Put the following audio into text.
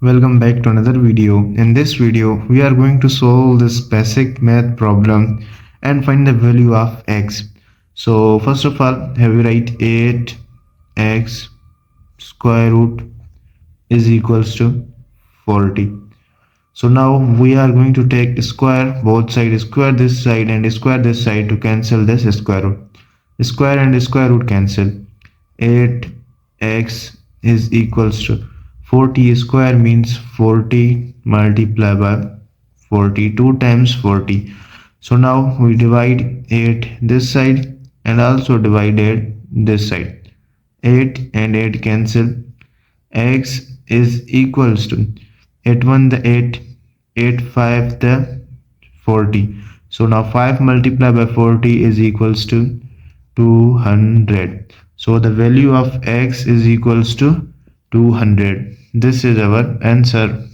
Welcome back to another video. In this video, we are going to solve this basic math problem and find the value of x. So first of all, have we write 8x square root is equals to 40. So now we are going to take square both sides, square this side and square this side to cancel this square root. Square and square root cancel. 8x is equals to 40 square means 40 multiplied by 40, 2 times 40. So now we divide 8 this side and also divide 8 this side. 8 and 8 cancel. X is equals to 8 1 the 8, 8 5 the 40. So now 5 multiplied by 40 is equals to 200. So the value of x is equals to 200. This is our answer.